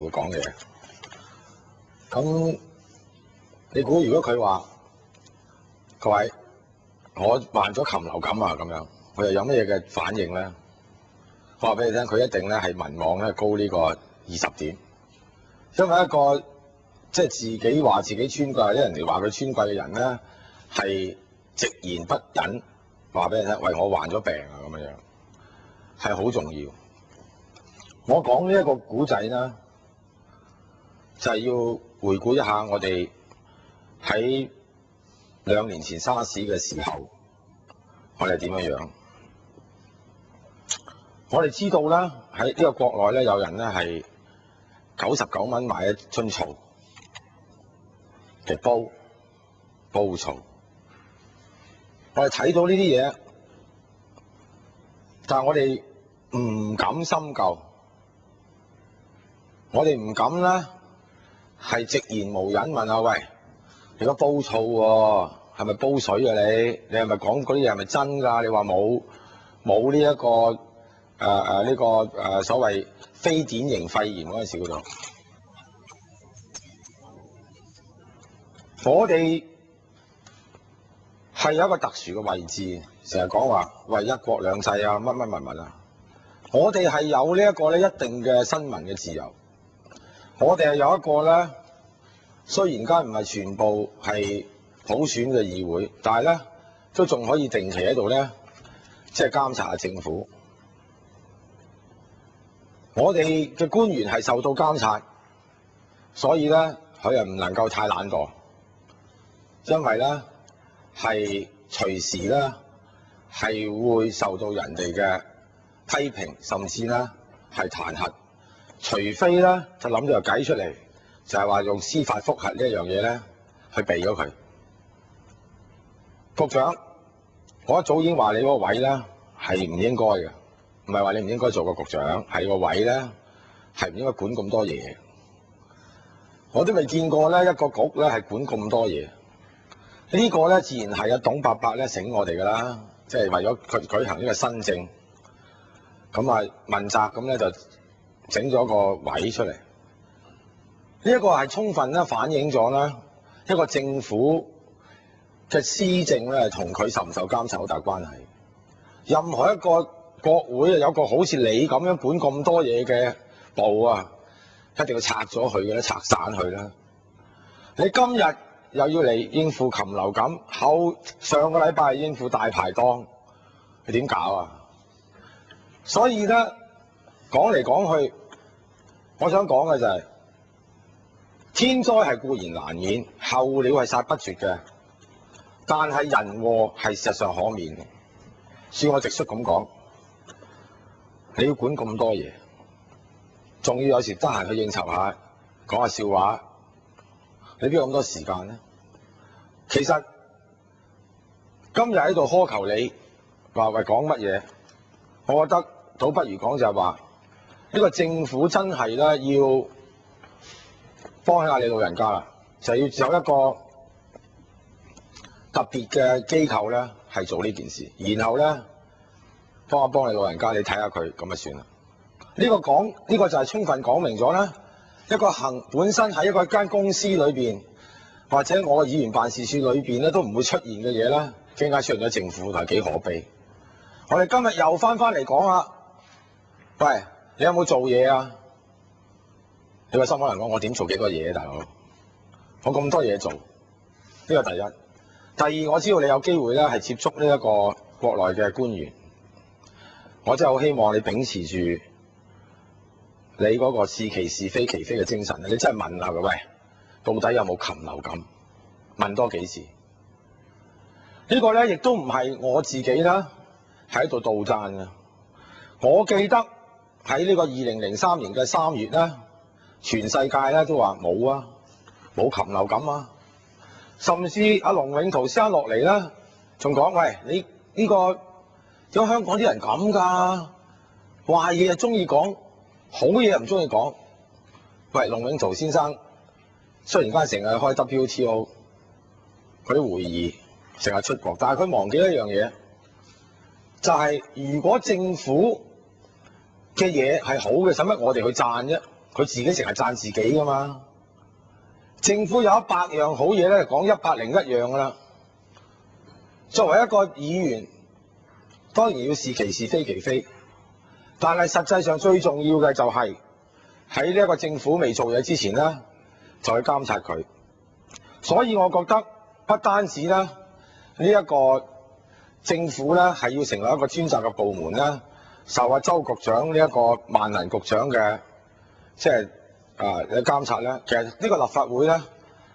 會講嘢。咁你估如果佢話各位我患咗禽流感啊咁樣，佢又有乜嘢嘅反應咧？我話俾你聽，佢一定咧係民望咧高呢個20點，因為一個即係自己話自己尊貴，啲人哋話佢尊貴嘅人咧係直言不隱話俾你聽，喂，我患咗病啊咁樣，係好重要。我講呢一個古仔咧，就係要回顧一下我哋喺2年前沙士嘅時候，我哋點樣？我哋知道咧，喺呢個國內咧，有人咧係99蚊買一樽醋嘅煲醋。我哋睇到呢啲嘢，但係我哋唔敢深究，我哋唔敢咧係直言無隱問下，喂，你個煲醋喎，係咪煲水啊你係咪講嗰啲嘢係咪真㗎？你話冇呢一個所謂非典型肺炎嗰陣時嗰度，我哋係有一個特殊嘅位置，成日講話為一國兩制啊，乜啊，我哋係有呢一個咧一定嘅新聞嘅自由，我哋係有一個咧，雖然間唔係全部係普選嘅議會，但係咧都仲可以定期喺度咧，即係監察下政府。我哋嘅官員係受到監察，所以咧佢又唔能夠太懶惰，因為咧係隨時咧係會受到人哋嘅批評，甚至咧係彈劾。除非咧就諗咗個計出嚟，就係話用司法覆核呢一樣嘢咧去避咗佢。局長，我一早已經話你嗰個位咧係唔應該嘅。唔係話你唔應該做個局長，係個位咧係唔應該管咁多嘢。我都未見過咧一個局咧係管咁多嘢。呢個咧自然係阿董伯伯咧醒我哋㗎啦，即係為咗佢舉行呢個新政，咁啊問責咁咧就整咗個位出嚟。呢一個係充分咧反映咗咧一個政府嘅施政咧同佢受唔受監察好大關係。任何一個國會啊，有個好似你咁樣管咁多嘢嘅部啊，一定要拆咗佢嘅啦，拆散佢啦。你今日又要嚟應付禽流感，上個禮拜應付大排檔，你點搞啊？所以咧講嚟講去，我想講嘅就係天災係固然難免，候鳥係殺不絕嘅，但係人禍係事實上可免嘅。恕我直率咁講。你要管咁多嘢，仲要有時得閒去應酬下，講下笑話，你邊有咁多時間呢？其實今日喺度苛求你話喂講乜嘢，我覺得倒不如講就係話呢個政府真係咧要幫下你老人家啦，就要有一個特別嘅機構咧係做呢件事，然後咧。幫你老人家，你睇下佢咁就算啦。呢個就係充分講明咗啦。一個本身喺一間公司裏邊，或者我嘅議員辦事處裏邊咧，都唔會出現嘅嘢啦，點解出現咗政府係幾可悲？我哋今日又翻嚟講啦。喂，你有冇做嘢啊？你個心可能講我點做幾多嘢啊，大佬？我咁多嘢做，呢個第一。第二，我知道你有機會咧係接觸呢一個國內嘅官員。我真係好希望你秉持住你嗰個是其是非其非嘅精神，你真係問下佢，喂，到底有冇禽流感？問多幾次。呢個咧亦都唔係我自己啦，喺度杜撰嘅。我記得喺呢個2003年嘅3月咧，全世界咧都話冇啊，冇禽流感啊。甚至阿龍永圖先生落嚟咧，仲講，喂，你呢個。點解香港啲人咁㗎？壞嘢就中意講，好嘢又唔中意講。喂，龍永圖先生雖然間成日開 WTO 嗰啲會議，成日出國，但係佢忘記一樣嘢，就係如果政府嘅嘢係好嘅，使乜我哋去讚啫？佢自己成日讚自己㗎嘛。政府有100樣好嘢咧，講101樣㗎啦。作為一個議員，當然要是其是非其非，但係實際上最重要嘅就係喺呢一個政府未做嘢之前咧，就去監察佢。所以我覺得不單止咧呢一個政府咧係要成立一個專責嘅部門咧，受阿周局長呢一個萬能局長嘅嘅監察咧，其實呢個立法會咧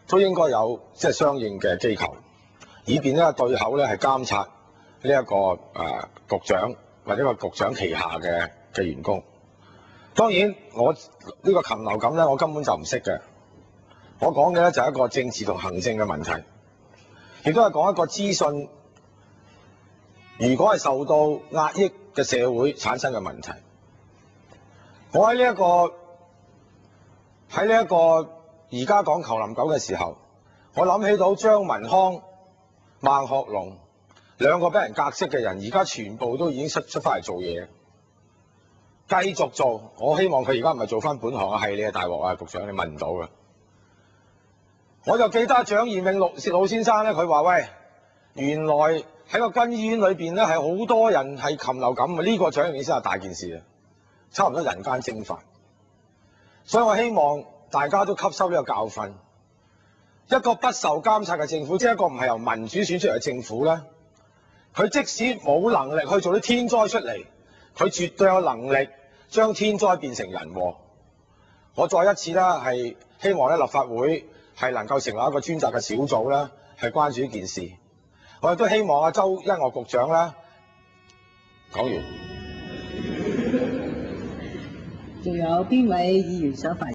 都應該有相應嘅機構，以便咧對口咧係監察呢一個局長或者個局長旗下嘅員工。當然我呢個禽流感咧，我根本就唔識嘅。我講嘅咧就係一個政治同行政嘅問題，亦都係講一個資訊如果係受到壓抑嘅社會產生嘅問題。我喺呢一個而家講球林狗嘅時候，我諗起到張文康、孟學龍兩個俾人革職嘅人，而家全部都已經出翻嚟做嘢，繼續做。我希望佢而家唔係做翻本行啊，係你係大鑊啊，局長你問唔到嘅。我就記得蔣彥慶老先生咧，佢話：喂，原來喺個更衣院裏邊咧係好多人係禽流感嘅，呢個蔣彥慶先係大件事啊，差唔多人間蒸發。所以我希望大家都吸收呢個教訓。一個不受監察嘅政府，即係一個唔係由民主選出嚟嘅政府咧，佢即使冇能力去做啲天災出嚟，佢絕對有能力將天災變成人禍。我再一次咧係希望咧立法會係能夠成立一個專責嘅小組咧，係關注呢件事。我亦都希望阿周一嶽局長咧講完。仲有邊位議員想發言？